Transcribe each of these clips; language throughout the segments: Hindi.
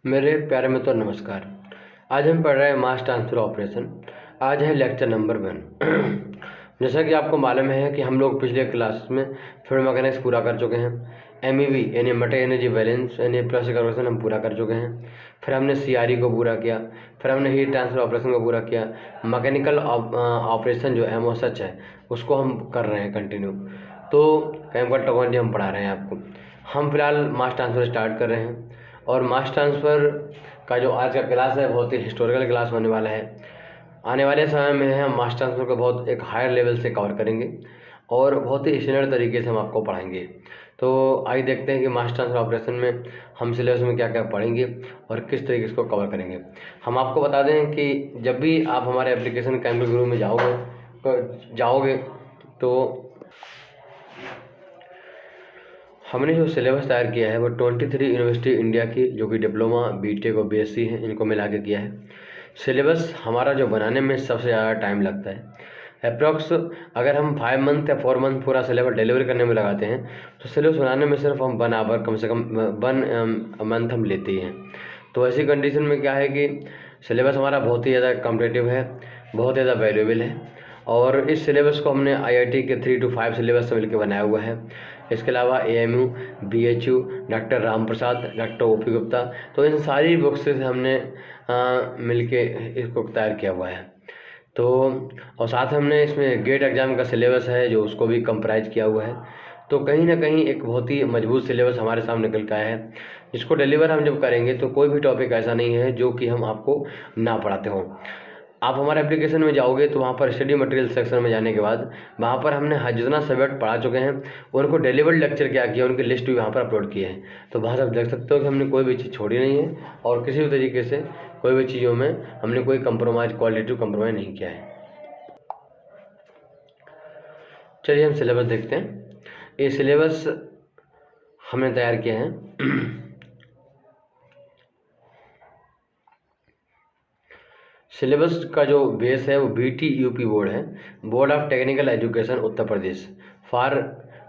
मेरे प्यारे मित्रों नमस्कार। आज हम पढ़ रहे हैं मास ट्रांसफ़र ऑपरेशन। आज है लेक्चर नंबर 1। जैसा कि आपको मालूम है कि हम लोग पिछले क्लास में फ्लूइड मैकेनिक्स पूरा कर चुके हैं। MEV यानी मटेरियल एनर्जी बैलेंस यानी प्लास्टिक ऑपरेशन हम पूरा कर चुके हैं। फिर हमने CRE को पूरा किया, फिर हमने हीट ट्रांसफ़र ऑपरेशन को पूरा किया। मैकेनिकल ऑपरेशन जो MOSH है उसको हम कर रहे हैं कंटिन्यू। तो केमिकल टेक्नोलॉजी हम पढ़ा रहे हैं आपको। हम फिलहाल मास ट्रांसफ़र स्टार्ट कर रहे हैं और मास ट्रांसफ़र का जो आज का क्लास है बहुत ही हिस्टोरिकल क्लास होने वाला है। आने वाले समय में हम मास ट्रांसफ़र को बहुत एक हायर लेवल से कवर करेंगे और बहुत ही स्टैंडर्ड तरीके से हम आपको पढ़ाएंगे। तो आइए देखते हैं कि मास ट्रांसफ़र ऑपरेशन में हम सिलेबस में क्या क्या पढ़ेंगे और किस तरीके से इसको कवर करेंगे। हम आपको बता दें कि जब भी आप हमारे एप्लीकेशन केमिकल गुरु में जाओगे तो हमने जो सिलेबस तैयार किया है वो 23 यूनिवर्सिटी इंडिया की जो कि डिप्लोमा BTech और BSc है इनको मिला के किया है। सिलेबस हमारा जो बनाने में सबसे ज़्यादा टाइम लगता है। अप्रॉक्स अगर हम 5 मंथ या 4 मंथ पूरा सिलेबस डिलीवर करने में लगाते हैं तो सिलेबस बनाने में सिर्फ हम 1 आवर कम से कम 1 मंथ हम लेते ही हैं। तो ऐसी कंडीशन में क्या है कि सिलेबस हमारा बहुत ही ज़्यादा कॉम्पिटिटिव है, बहुत ज़्यादा वैल्यूएबल है और इस सिलेबस को हमने IIT के 3 to 5 सिलेबस से मिलकर बनाया हुआ है। इसके अलावा AMU, BHU, doctor Ram Prasad, doctor OP Gupta, तो इन सारी बुक्स से हमने मिलके इसको तैयार किया हुआ है। तो और साथ हमने इसमें गेट एग्ज़ाम का सिलेबस है जो उसको भी कंप्राइज किया हुआ है। तो कहीं ना कहीं एक बहुत ही मजबूत सिलेबस हमारे सामने निकल के आया है, जिसको डिलीवर हम जब करेंगे तो कोई भी टॉपिक ऐसा नहीं है जो कि हम आपको ना पढ़ाते हों। आप हमारे एप्लीकेशन में जाओगे तो वहाँ पर स्टडी मटेरियल सेक्शन में जाने के बाद वहाँ पर हमने जितना सब्जेक्ट पढ़ा चुके हैं उनको डिलीवर्ड लेक्चर क्या किया उनकी लिस्ट भी वहाँ पर अपलोड की है। तो वहाँ से आप देख सकते हो कि हमने कोई भी चीज़ छोड़ी नहीं है और किसी भी तरीके से कोई भी चीज़ों में हमने कोई कंप्रोमाइज़ क्वालिटी कंप्रोमाइज़ नहीं किया है। चलिए हम सिलेबस देखते हैं। ये सिलेबस हमने तैयार किया है। सिलेबस का जो बेस है वो BTUP बोर्ड है, board of technical education Uttar Pradesh, for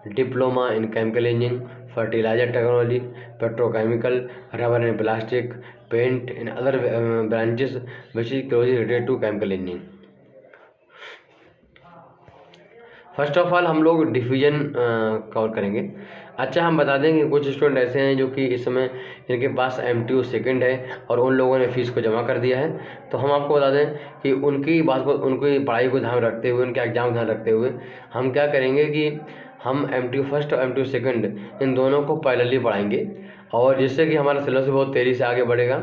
diploma in chemical engineering, fertiliser technology, petrochemical, rubber and plastic, paint in other branches which is closely related to chemical engineering. First of all हम लोग डिफिजन कवर करेंगे। अच्छा, हम बता दें कि कुछ स्टूडेंट ऐसे हैं जो कि इस समय इनके पास MTU सेकंड है और उन लोगों ने फ़ीस को जमा कर दिया है। तो हम आपको बता दें कि उनकी बात को, उनकी पढ़ाई को ध्यान रखते हुए, उनके एग्ज़ाम ध्यान रखते हुए हम क्या करेंगे कि हम MTU फर्स्ट और MTU सेकंड इन दोनों को पैरेलली पढ़ाएंगे और जिससे कि हमारा सिलेबस बहुत तेज़ी से आगे बढ़ेगा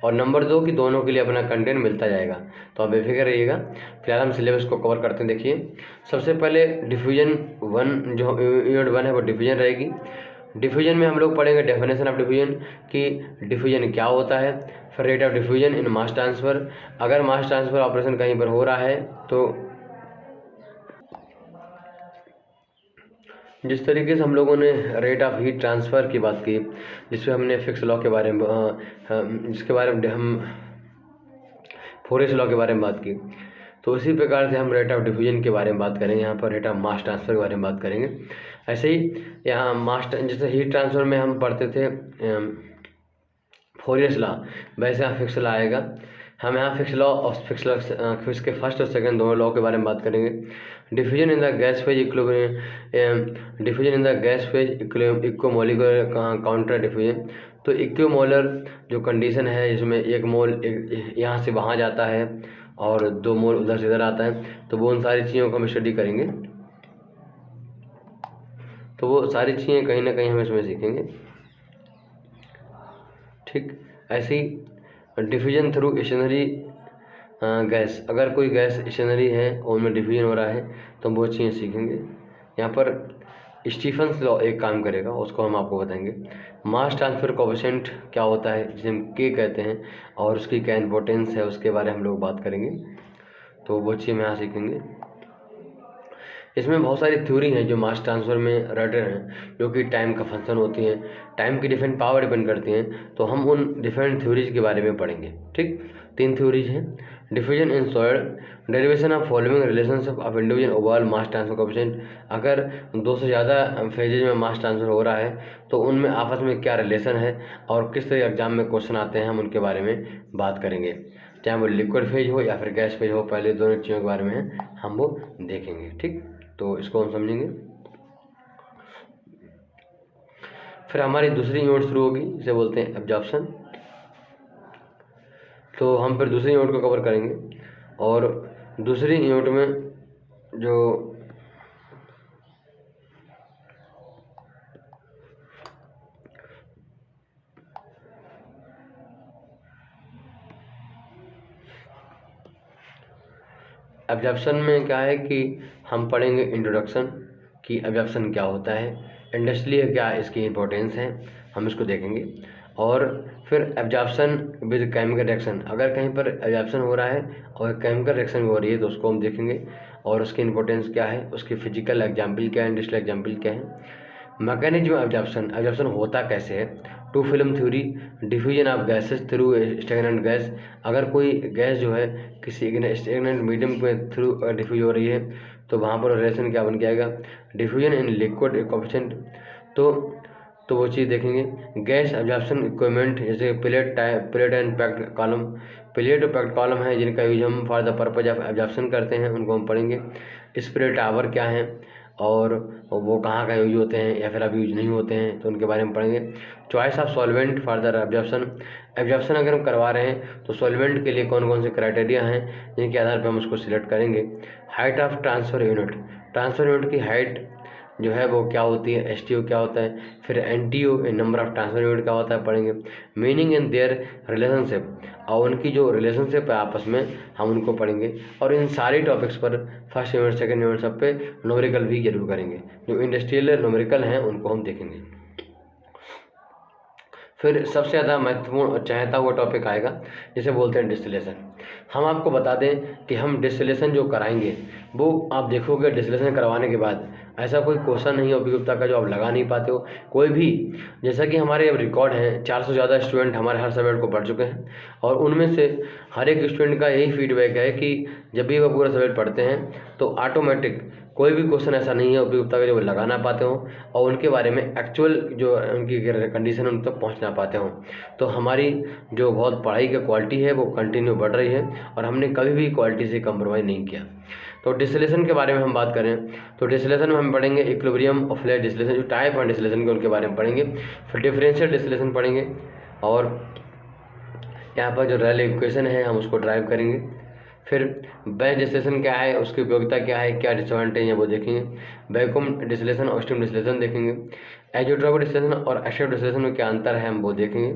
और नंबर 2 कि दोनों के लिए अपना कंटेंट मिलता जाएगा। तो आप बेफिक्र रहिएगा। फिलहाल हम सिलेबस को कवर करते हैं। देखिए, सबसे पहले डिफिजन 1 जो यूनिट 1 है वो डिफिजन रहेगी। डिफिजन में हम लोग पढ़ेंगे डेफिनेशन ऑफ डिफिजन कि डिफिजन क्या होता है, फिर rate of diffusion in mass transfer, अगर मास ट्रांसफ़र ऑपरेशन कहीं पर हो रहा है तो जिस तरीके से हम लोगों ने रेट ऑफ हीट ट्रांसफ़र की बात की, जिसमें हमने फिक्स लॉ के बारे में जिसके बारे में हम फोरियर्स लॉ के बारे में बात की, तो उसी प्रकार से हम रेट ऑफ डिफिजन के बारे में बात करेंगे। यहाँ पर रेट ऑफ मास ट्रांसफ़र के बारे में बात करेंगे। ऐसे ही यहाँ जैसे हीट ट्रांसफ़र में हम पढ़ते थे फोरियर्स लॉ, वैसे यहाँ फिक्स लॉ आएगा। हम यहाँ फिक्स लॉ और फिक्स के फर्स्ट और सेकंड दोनों लॉ के बारे में बात करेंगे। Diffusion in the gas phase diffusion in the gas phase equimolecular counter diffusion. तो इक्विमोलर जो कंडीशन है जिसमें 1 मोल यहाँ से वहाँ जाता है और 2 मोल उधर से इधर आता है, तो वो उन सारी चीज़ों को हम स्टडी करेंगे। तो वो सारी चीज़ें कहीं ना कहीं हम इसमें सीखेंगे। ठीक, ऐसे ही डिफिजन थ्रू स्टेशनरी गैस, अगर कोई गैस स्टेशनरी है और उनमें डिफिजन हो रहा है तो हम वो चीज़ें सीखेंगे। यहाँ पर स्टीफन्स लॉ एक काम करेगा, उसको हम आपको बताएंगे। मास ट्रांसफ़र कोएफिशिएंट क्या होता है जिसे हम K कहते हैं और उसकी क्या इंपॉर्टेंस है उसके बारे में हम लोग बात करेंगे। तो वो चीज़ हम यहाँ सीखेंगे। इसमें बहुत सारी थ्योरी हैं जो मास ट्रांसफ़र में रट रहे हैं, जो कि टाइम का फंक्शन होती हैं, टाइम की डिफरेंट पावर डिपेंड करती हैं। तो हम उन डिफरेंट थ्योरीज के बारे में पढ़ेंगे। ठीक, 3 थ्योरीज हैं। Diffusion in soil, derivation of following relationship of individual overall mass transfer coefficient. अगर 2 से ज़्यादा फेजेज में मास ट्रांसफर हो रहा है तो उनमें आपस में क्या रिलेशन है और किस तरह एग्जाम में क्वेश्चन आते हैं, हम उनके बारे में बात करेंगे। चाहे वो लिक्विड फेज हो या फिर गैस फेज हो, पहले दोनों चीज़ों के बारे में हम वो देखेंगे। ठीक, तो इसको हम समझेंगे। फिर हमारी दूसरी यूनिट शुरू होगी, इसे बोलते हैं एब्जॉर्प्शन। तो हम फिर दूसरी यूनिट को कवर करेंगे और दूसरी यूनिट में जो एब्जॉर्प्शन में क्या है कि हम पढ़ेंगे इंट्रोडक्शन कि एब्जॉर्प्शन क्या होता है, इंडस्ट्रियल क्या इसकी इम्पोर्टेंस है, हम इसको देखेंगे। और फिर एब्जॉर्प्शन विद केमिकल रिएक्शन, अगर कहीं पर एब्जॉर्प्शन हो रहा है और केमिकल रिएक्शन भी हो रही है तो उसको हम देखेंगे और उसकी इम्पोर्टेंस क्या है, उसकी फिजिकल एग्जाम्पल क्या है, इंडस्ट्रियल एग्जाम्पल क्या है। मैकेनिज्म एब्जॉर्प्शन, एब्जॉर्प्शन होता कैसे है। Two film theory, diffusion of gases through stagnant gas, अगर कोई गैस जो है किसी स्टेगनेंट मीडियम के थ्रू डिफ्यूज हो रही है तो वहाँ पर रिलेशन क्या बन के आएगा, डिफ्यूजन इन लिक्विड कोएफिशिएंट। तो वो चीज़ देखेंगे। गैस एब्जॉर्प्शन इक्विपमेंट जैसे plate and packed column, plate और पैक्ड कॉलम है जिनका यूज हम for the purpose of absorption करते हैं, उनको हम पढ़ेंगे। स्प्रे टावर क्या है और वो कहाँ का यूज होते हैं या फिर अब यूज नहीं होते हैं तो उनके बारे में पढ़ेंगे। Choice of solvent for the absorption, absorption अगर हम करवा रहे हैं तो सॉल्वेंट के लिए कौन कौन से क्राइटेरिया हैं जिनके आधार पर हम उसको सिलेक्ट करेंगे। Height of transfer unit, transfer unit की हाइट जो है वो क्या होती है, STO क्या होता है, फिर NTO number of transfer unit क्या होता है पढ़ेंगे। मीनिंग इन देयर रिलेशनशिप, और उनकी जो रिलेशनशिप है आपस में हम उनको पढ़ेंगे। और इन सारे टॉपिक्स पर फर्स्ट यूनिट सेकंड यूनिट सब पे न्यूमेरिकल भी जरूर करेंगे, जो इंडस्ट्रियल न्यूमेरिकल हैं उनको हम देखेंगे। फिर सबसे ज़्यादा महत्वपूर्ण और चाहता हुआ टॉपिक आएगा जिसे बोलते हैं डिस्टिलेशन। हम आपको बता दें कि हम डिस्टिलेशन जो कराएंगे वो आप देखोगे डिस्टिलेशन करवाने के बाद ऐसा कोई क्वेश्चन नहीं है उपयोगिता का जो आप लगा नहीं पाते हो कोई भी। जैसा कि हमारे अब रिकॉर्ड हैं 400 से ज़्यादा स्टूडेंट हमारे हर सब्जेक्ट को पढ़ चुके हैं और उनमें से हर एक स्टूडेंट का यही फीडबैक है कि जब भी वो पूरा सब्जेक्ट पढ़ते हैं तो ऑटोमेटिक कोई भी क्वेश्चन ऐसा नहीं है उपयोगिता का जो वो लगा ना पाते हों और उनके बारे में एक्चुअल जो उनकी कंडीशन उन तक पहुँच ना पाते हों। तो हमारी जो बहुत पढ़ाई की क्वालिटी है वो कंटिन्यू बढ़ रही है और हमने कभी भी क्वालिटी से कम्प्रोमाइज़ नहीं किया। तो डिस्टिलेशन के बारे में हम बात करें तो डिस्टिलेशन में हम पढ़ेंगे इक्विलिब्रियम ऑफ फ्लैश डिस्टिलेशन, जो टाइप है डिस्टिलेशन के उनके बारे में पढ़ेंगे। फिर डिफरेंशियल डिस्टिलेशन पढ़ेंगे और यहाँ पर जो रेल इक्वेशन है हम उसको ड्राइव करेंगे। फिर बैच डिस्टिलेशन क्या है, उसकी उपयोगिता क्या है, क्या डिसएडवांटेज है वो देखेंगे। वैक्यूम डिस्टिलेशन और स्टीम डिस्टिलेशन देखेंगे। एज़ोट्रोपिक डिस्टिलेशन और एसिड डिस्टिलेशन में क्या अंतर है हम वो देखेंगे।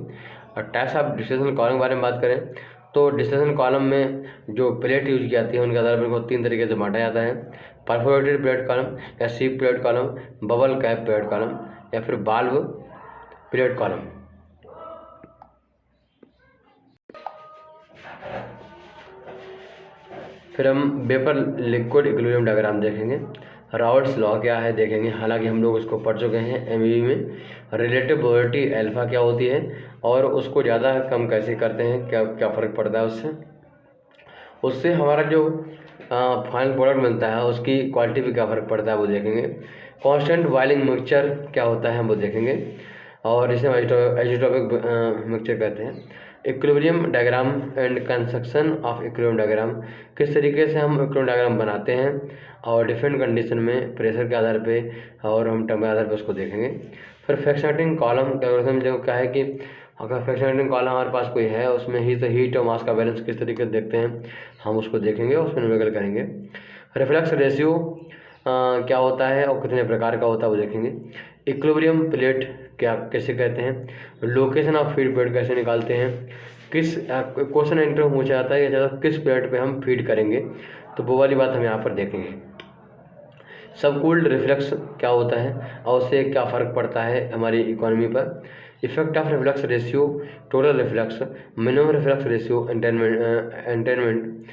और टाइप्स ऑफ डिस्टिलेशन कॉलम के बारे में बात करें तो डिस्टिलेशन कॉलम में जो प्लेट यूज की जाती है उनके आधार पर इनको 3 तरीके से बांटा जाता है। परफोरेटेड प्लेट कॉलम या सीप plate column, bubble cap plate column या फिर बाल्व प्लेट कॉलम। फिर हम वेपर लिक्विड इक्विलिब्रियम डायग्राम देखेंगे। राउल्ट्स लॉ क्या है देखेंगे, हालांकि हम लोग उसको पढ़ चुके हैं MBA में। रिलेटिव वेलोसिटी अल्फा क्या होती है और उसको ज़्यादा कम कैसे करते हैं, क्या क्या फ़र्क पड़ता है उससे हमारा जो फाइनल प्रोडक्ट बनता है उसकी क्वालिटी पे क्या फ़र्क पड़ता है वो देखेंगे। कांस्टेंट बॉइलिंग मिक्सचर क्या होता है हम वो देखेंगे और इसे आइसोटोपिक मिक्सचर कहते हैं। Equilibrium diagram and construction of equilibrium diagram, किस तरीके से हम इक्विलिब्रियम डायग्राम बनाते हैं और डिफरेंट कंडीशन में प्रेशर के आधार पे और हम टर्म के आधार पे उसको देखेंगे। फिर फ्रैक्शनेटिंग कॉलम कैलकुलेशन जो क्या है कि अगर फ्रैक्शनेटिंग कॉलम हमारे पास कोई है उसमें हीट और मास का बैलेंस किस तरीके से देखते हैं हम उसको देखेंगे, उसमें न्यूमेरिकल करेंगे। रिफ्लक्स रेशियो क्या होता है और कितने प्रकार का होता है वो देखेंगे। इक्विलिब्रियम प्लेट क्या कैसे कहते हैं, लोकेशन ऑफ फीड प्लेट कैसे निकालते हैं, किस क्वेश्चन इंटरव्यू पूछा जाता है या किस प्लेट पे हम फीड करेंगे, तो वो वाली बात हम यहाँ पर देखेंगे। सबकूल्ड रिफ्लक्स क्या होता है और उससे क्या फ़र्क पड़ता है हमारी इकोनॉमी पर। Effect of reflux ratio, total reflux, minimum reflux ratio, attainment,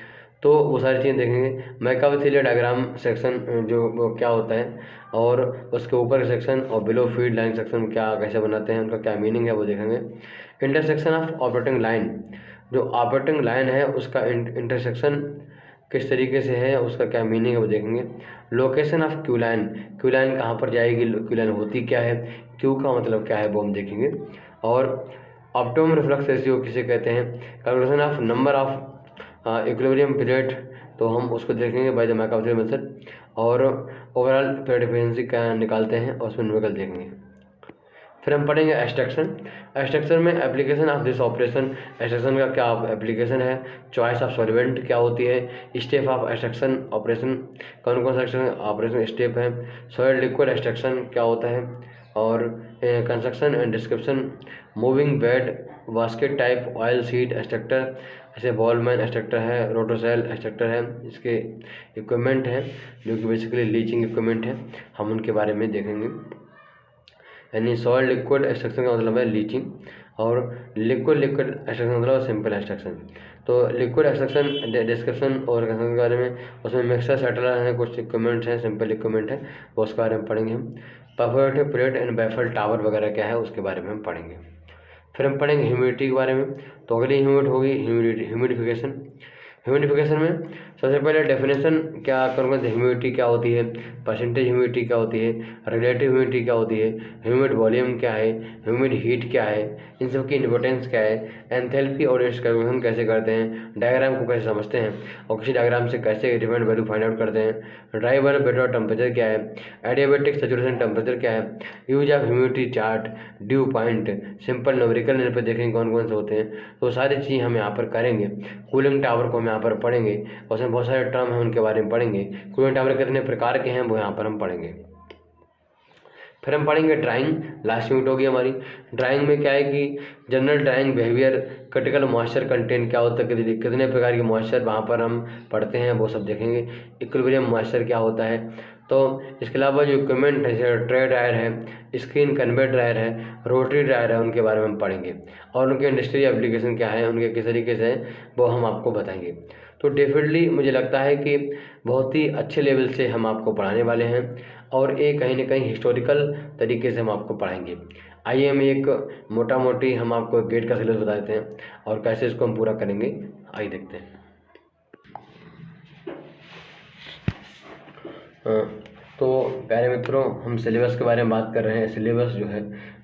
तो वो सारी चीज़ें देखेंगे। मैकावथिलिया डायग्राम सेक्शन जो वो क्या होता है, और उसके ऊपर सेक्शन और बिलो फीड लाइन सेक्शन क्या कैसे बनाते हैं, उनका क्या मीनिंग है वो देखेंगे। इंटरसेक्शन ऑफ ऑपरेटिंग लाइन, जो ऑपरेटिंग लाइन है उसका इंटरसेक्शन किस तरीके से है, उसका क्या मीनिंग है वो देखेंगे। Location of Q line, Q line कहाँ पर जाएगी, क्यू लाइन होती क्या है, क्यू का मतलब क्या है वो हम देखेंगे। और ऑप्टिमम रिफ्लक्स रेशियो किसे कहते हैं, calculation of number of equilibrium period, तो हम उसको देखेंगे बाय द मैकावथिलिया मेथड। और ओवरऑल पीरियड एफिशिएंसी क्या निकालते हैं और उसमें न्यूमेरिकल देखेंगे। फिर हम पढ़ेंगे एब्स्ट्रक्शन। एब्स्ट्रक्शन में application of this operation, abstraction का क्या एप्लीकेशन है, चॉइस ऑफ सॉल्वेंट क्या होती है, स्टेप ऑफ एब्स्ट्रक्शन ऑपरेशन, कौन कौन सा एक्सट्रक्शन ऑपरेशन स्टेप है, सॉलिड लिक्विड एक्सट्रैक्शन क्या होता है, और construction and description, moving bed, basket type oil seed extractor, ऐसे बॉलमैन एक्सट्रैक्टर है, रोटोसेल एक्सट्रैक्टर है, इसके इक्विपमेंट हैं जो कि बेसिकली लीचिंग इक्विपमेंट है, हम उनके बारे में देखेंगे। यानी सॉलिड लिक्विड एक्सट्रैक्शन का मतलब है लीचिंग, और लिक्विड लिक्विड एक्सट्रैक्शन का मतलब सिंपल एक्सट्रैक्शन। तो लिक्विड एक्सट्रैक्शन डिस्क्रिप्शन और कंस्ट्रक्शन के बारे में, उसमें मिक्सर सेटलर हैं, कुछ इक्विपमेंट्स हैं, सिंपल इक्विपमेंट है, वो उसके बारे में पढ़ेंगे हम। Perforated plate and baffle tower वगैरह क्या है उसके बारे में हम पढ़ेंगे। फिर हम पढ़ेंगे ह्यूमिडिटी के बारे में। तो अगली ह्यूमिड होगी ह्यूमिडिफिकेशन। ह्यूमिडिफिकेशन में सबसे पहले डेफिनेशन क्या करूँगा, ह्यूमिडिटी क्या होती है, परसेंटेज ह्यूमिडिटी क्या होती है, रिलेटिव ह्यूमिडिटी क्या होती है, ह्यूमिड वॉल्यूम क्या है, ह्यूमिड हीट क्या है, इन सब की इम्पोर्टेंस क्या है, एंथैल्पी और इसका कैलकुलेशन कैसे करते हैं, डायग्राम को कैसे समझते हैं और किसी डायग्राम से कैसे डिफरेंट वैल्यू फाइंड आउट करते हैं, ड्राई बल्ब बेड टेम्परेचर क्या है, एडियाबेटिक सेचुरेशन टेम्परेचर क्या है, use of humidity chart, due point, simple numerical यहाँ पे देखेंगे कौन कौन से होते हैं, तो सारी चीज़ हम यहाँ पर करेंगे। कूलिंग टावर को हम यहाँ पर पढ़ेंगे, उसमें बहुत सारे टर्म हैं उनके बारे में पढ़ेंगे। कूलिंग टावर कितने प्रकार के हैं वो यहाँ पर हम पढ़ेंगे। फिर हम पढ़ेंगे ड्राइंग, लास्ट यूनिट होगी हमारी। ड्राइंग में क्या है कि general drawing behaviour, critical moisture content क्या होता है, कितने प्रकार के मॉइस्चर वहाँ पर हम पढ़ते हैं वो सब देखेंगे। इक्विलिब्रियम मॉइस्चर क्या होता है, तो इसके अलावा जो इक्विपमेंट है जैसे ट्रे ड्रायर है, स्क्रीन कन्वे ड्रायर है, रोटरी ड्रायर है, उनके बारे में हम पढ़ेंगे और उनके इंडस्ट्री एप्लीकेशन क्या है, उनके किस तरीके से हैं वो हम आपको बताएंगे। तो डेफिनेटली मुझे लगता है कि बहुत ही अच्छे लेवल से हम आपको पढ़ाने वाले हैं और एक कहीं ना कहीं हिस्टोरिकल तरीके से हम आपको पढ़ाएंगे। आइए हम एक मोटा मोटी हम आपको गेट का सिलेबस बता देते हैं और कैसे इसको हम पूरा करेंगे, आइए देखते हैं। तो प्यारे मित्रों, हम सिलेबस के बारे में बात कर रहे हैं। सिलेबस जो है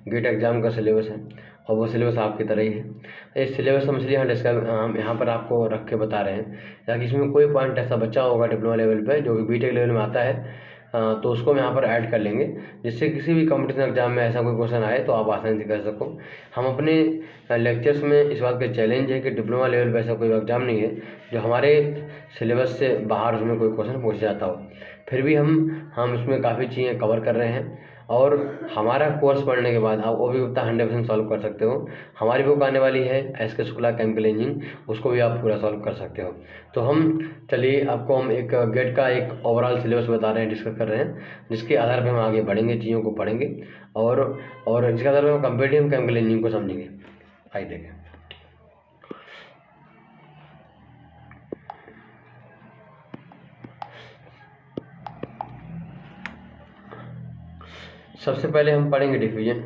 गेट एग्ज़ाम का सिलेबस है और वो सिलेबस आपकी तरह ही है। इस सिलेबस हम इसलिए हम यहाँ पर आपको रख के बता रहे हैं ताकि इसमें कोई पॉइंट ऐसा बचा होगा डिप्लोमा लेवल पे जो कि बीटेक लेवल में आता है, तो उसको हम यहाँ पर ऐड कर लेंगे जिससे किसी भी कंपटीशन एग्जाम में ऐसा कोई क्वेश्चन आए तो आप आसानी से कर सको। हम अपने लेक्चर्स में इस बात का चैलेंज है कि डिप्लोमा लेवल पे ऐसा कोई एग्जाम नहीं है जो हमारे सिलेबस से बाहर उसमें कोई क्वेश्चन पूछ जाता हो। फिर भी हम इसमें काफ़ी चीज़ें कवर कर रहे हैं और हमारा कोर्स पढ़ने के बाद आप वो भी उतना 100% सॉल्व कर सकते हो। हमारी बुक आने वाली है एस.के. शुक्ला केमिकल इंजीनियरिंग, उसको भी आप पूरा सॉल्व कर सकते हो। तो हम चलिए आपको हम एक गेट का एक ओवरऑल सिलेबस बता रहे हैं, डिस्कस कर रहे हैं, जिसके आधार पर हम आगे बढ़ेंगे, चीज़ों को पढ़ेंगे और जिसके आधार पर हम कंपेटिटिव केमिकल इंजीनियरिंग को समझेंगे। आइए देखें। सबसे पहले हम पढ़ेंगे डिफिजन।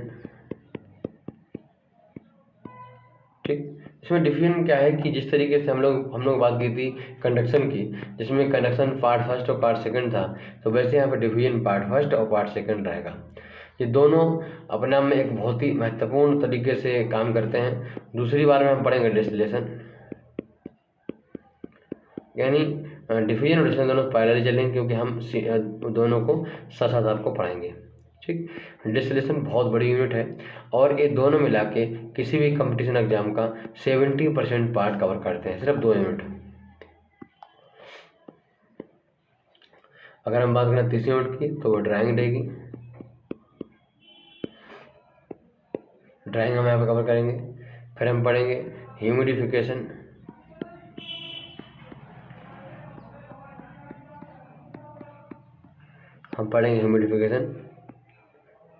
ठीक, इसमें डिफिजन क्या है कि जिस तरीके से हम लोग बात की थी कंडक्शन की, जिसमें कंडक्शन पार्ट फर्स्ट और पार्ट सेकंड था, तो वैसे यहाँ पर डिफिजन पार्ट फर्स्ट और पार्ट सेकंड रहेगा। ये दोनों अपने आप में एक बहुत ही महत्वपूर्ण तरीके से काम करते हैं। दूसरी बार में हम पढ़ेंगे डिस्टिलेशन, यानी डिफिजन और डिस्टिलेशन दोनों पैरेलल चलेंगे क्योंकि हम दोनों को साथ साथ आपको पढ़ाएंगे। ठीक, डिस्टिलेशन बहुत बड़ी यूनिट है और ये दोनों मिला के किसी भी कंपटीशन एग्जाम का 70% पार्ट कवर करते हैं, सिर्फ 2 यूनिट। अगर हम बात करें तीसरी यूनिट की तो वो ड्राइंग रहेगी। ड्राइंग हम यहाँ पे कवर करेंगे। फिर हम पढ़ेंगे ह्यूमिडिफिकेशन, हम पढ़ेंगे ह्यूमिडिफिकेशन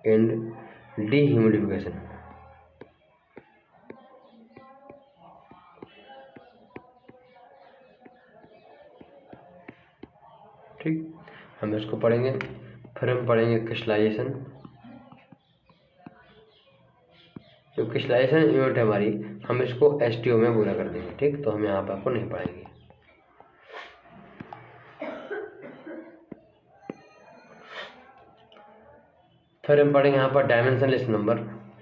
एंड डीह्यूमिडिफिकेशन। ठीक, हम इसको पढ़ेंगे। फिर हम पढ़ेंगे क्रिस्टलाइजेशन। जो क्रिस्टलाइजेशन यूनिट है हमारी, हम इसको STO में पूरा कर देंगे। ठीक, तो हम यहाँ पर आपको नहीं पढ़ाएंगे। फिर हम पढ़ेंगे यहाँ पर डायमेंशनलेस नंबर।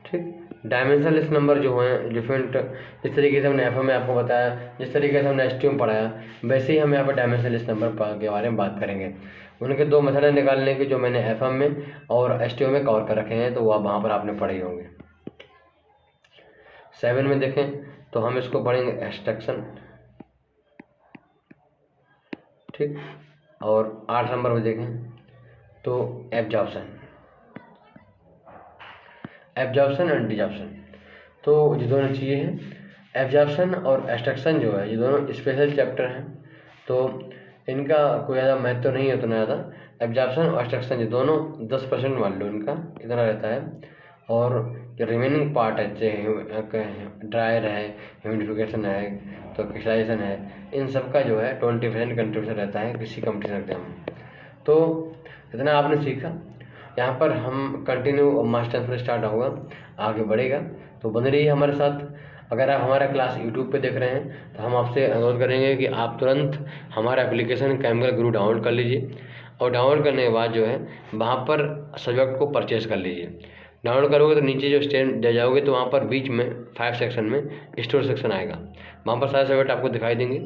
ठीक, डायमेंशनलेस नंबर जो हैं डिफरेंट, जिस तरीके से हमने FM में आपको बताया, जिस तरीके से हमने STO में पढ़ाया, वैसे ही हम यहाँ पर डायमेंशनलेस नंबर के बारे में बात करेंगे। उनके 2 मेथड निकालने के, जो मैंने FM में और STO में कवर कर रखे हैं, तो वो वहाँ पर आपने पढ़े होंगे। 7 में देखें तो हम इसको पढ़ेंगे एक्सट्रैक्शन। ठीक, और 8 नंबर में देखें तो एब्जॉर्प्शन एंड डिजॉर्प्शन। तो ये दोनों चीज़ें हैं। एब्जॉर्प्शन और एक्सट्रैक्शन जो है, ये दोनों स्पेशल चैप्टर हैं, तो इनका कोई ज़्यादा महत्व तो नहीं है उतना ज़्यादा। एब्जॉर्प्शन और एक्सट्रैक्शन ये दोनों 10% मान लो इनका इतना रहता है, और जो रिमेनिंग पार्ट है, चाहे ड्रायर है, ह्यूमिडिफिकेशन है, तो क्रिस्टलाइजेशन है, इन सब का जो है 20% कंट्रीब्यूशन रहता है किसी कंपटीशन एग्जाम में। तो इतना आपने सीखा। यहाँ पर हम कंटिन्यू मास्टर्स में स्टार्ट होगा, आगे बढ़ेगा, तो बने रहिए हमारे साथ। अगर आप हमारा क्लास यूट्यूब पे देख रहे हैं तो हम आपसे अनुरोध करेंगे कि आप तुरंत हमारा एप्लीकेशन केमिकल गुरु डाउनलोड कर लीजिए, और डाउनलोड करने के बाद जो है वहाँ पर सब्जेक्ट को परचेज कर लीजिए। डाउनलोड करोगे तो नीचे जो स्टैंड दे जाओगे तो वहाँ पर बीच में 5 सेक्शन में स्टोर सेक्शन आएगा, वहाँ पर सारे सब्जेक्ट आपको दिखाई देंगे।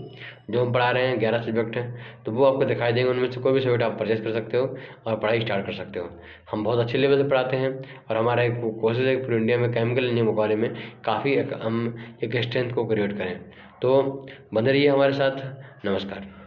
जो हम पढ़ा रहे हैं 11 सब्जेक्ट हैं, तो वो आपको दिखाई देंगे। उनमें से कोई भी सब्जेक्ट आप परचेज कर सकते हो और पढ़ाई स्टार्ट कर सकते हो। हम बहुत अच्छे लेवल से पढ़ाते हैं, और हमारा एक कोशिश है कि पूरे इंडिया में केमिकल इंजीनियरिंग के बारे में काफ़ी हम एक स्ट्रेंथ को क्रिएट करें। तो बने रहिए हमारे साथ। नमस्कार।